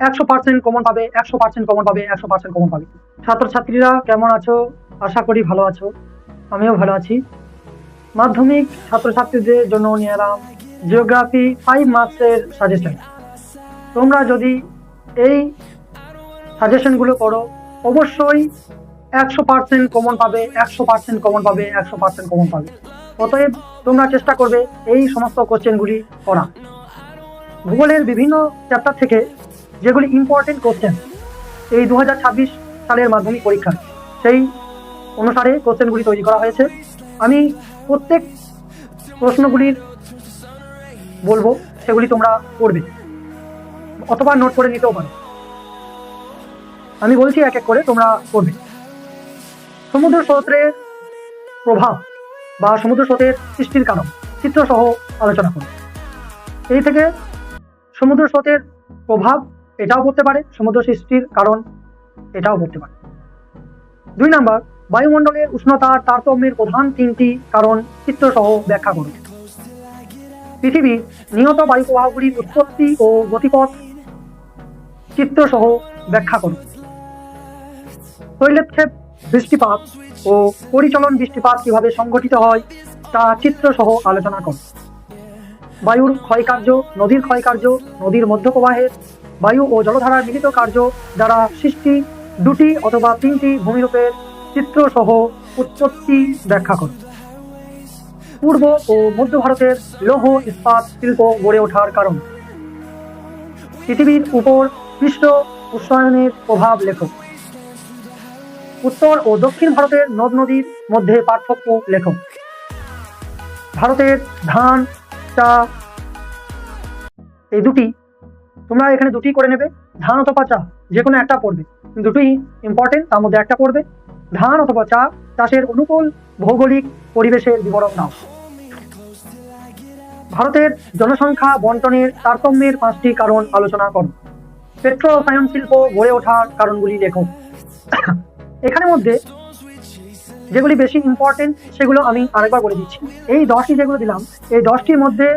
100% common পাবে, 100% common পাবে, 100% common পাবে। ছাত্রছাত্রীরা কেমন আছো? আশা করি ভালো আছো। আমিও ভালো আছি। মাধ্যমিক ছাত্রছাত্রীদের জন্য নিয়ে এলাম জিওগ্রাফি 5 মার্কসের সাজেশন। তোমরা যদি এই সাজেশনগুলো করো অবশ্যই 100% কমন পাবে, 100% কমন পাবে, 100% কমন পাবে। অতএব তোমরা চেষ্টা করবে এই সমস্ত কোশ্চেনগুলি করা। ভূগোলের বিভিন্ন চ্যাপ্টার থেকে যেগুলি ইম্পর্টেন্ট কোশ্চেন এই 2026 সালের মাধ্যমিক পরীক্ষা, সেই অনুসারে কোশ্চেনগুলি তৈরি করা হয়েছে। আমি প্রত্যেক প্রশ্নগুলির বলবো, সেগুলি তোমরা পড়বে অথবা নোট করে নিতেও পারো। আমি বলছি এক এক করে তোমরা পড়বে। সমুদ্র স্রোতের প্রভাব বা সমুদ্র স্রোতের সৃষ্টির কারণ চিত্র সহ আলোচনা করো। এই থেকে সমুদ্র স্রোতের প্রভাব এটাও পড়তে পারে, সমুদ্র সৃষ্টির কারণ এটাও পড়তে পারে। 2 নাম্বার, বায়ুমণ্ডলের উষ্ণতার তারতম্যের প্রধান 3টি কারণ চিত্র সহ ব্যাখ্যা করো। পৃথিবীর নিয়ত বায়ু প্রবাহগুলির উৎপত্তি ও গতিপথ চিত্র সহ ব্যাখ্যা করো। তৈলক্ষেপ বৃষ্টিপাত ও পরিচলন বৃষ্টিপাত কিভাবে সংঘটিত হয় তা চিত্র সহ আলোচনা করো। বায়ুর ক্ষয়কার্য, নদীর ক্ষয়কার্য, নদীর মধ্যপ্রবাহের বায়ু ও জলধারার মিলিত কার্য দ্বারা সৃষ্টি 2টি অথবা 3টি ভূমিরূপের চিত্র সহ উৎপত্তি ব্যাখ্যা করো। পূর্ব ও মধ্য ভারতের লৌহ ইস্পাত শিল্প গড়ে ওঠার কারণ। পৃথিবীর উপর পৃষ্ঠ উষ্ণায়নের প্রভাব লেখো। উত্তর ও দক্ষিণ ভারতের নদ নদীর মধ্যে পার্থক্য লেখো। ভারতের ধান, চা, এই দুটি তোমরা এখানে দুটি করে নেবে, ধান অথবা চা যে কোনো একটা পড়বে, দুটোই ইম্পর্টেন্ট, তার মধ্যে একটা পড়বে। ধান অথবা চা চাষের অনুকূল ভৌগোলিক পরিবেশের বিবরণ দাও। ভারতের জনসংখ্যা বন্টনের তারতম্যের 5টি কারণ আলোচনা করো। পেট্রো রসায়ন শিল্প গড়ে ওঠার কারণগুলি লেখো। এখানের মধ্যে যেগুলি বেশি ইম্পর্টেন্ট সেগুলো আমি আরেকবার বলে দিচ্ছি। এই 10টি যেগুলো দিলাম, এই 10টির মধ্যে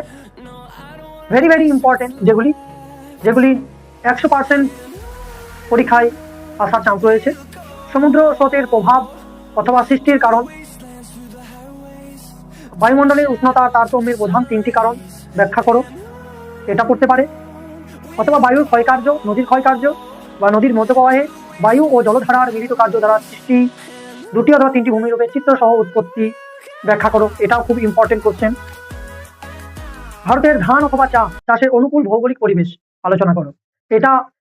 ভেরি ভেরি ইম্পর্টেন্ট যেগুলি 100% পরীক্ষায় আসার চান্স রয়েছে। সমুদ্র স্রোতের প্রভাব অথবা সৃষ্টির কারণ, বায়ুমণ্ডলের উষ্ণতা তারতম্যের প্রধান 3টি কারণ ব্যাখ্যা করো, এটা পড়তে পারে। অথবা বায়ুর ক্ষয়কার্য, নদীর ক্ষয়কার্য বা নদীর মধ্যপ্রবাহে বায়ু ও জলধারার মিলিত কার্য দ্বারা সৃষ্টি 2টি অথবা 3টি ভূমিরূপের চিত্র সহ উৎপত্তি ব্যাখ্যা করো, এটাও খুব ইম্পর্টেন্ট কোশ্চেন। ভারতের ধান অথবা চা চাষের অনুকূল ভৌগোলিক পরিবেশ আলোচনা করো,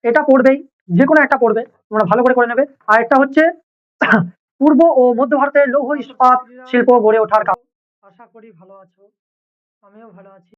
এটা পড়বেই, যে কোনো একটা পড়বে, তোমরা ভালো করে নেবে। আর একটা হচ্ছে পূর্ব ও মধ্য ভারতের লৌহ ইস্পাত শিল্প গড়ে ওঠার কারণ। আশা করি ভালো আছো, আমিও ভালো আছি।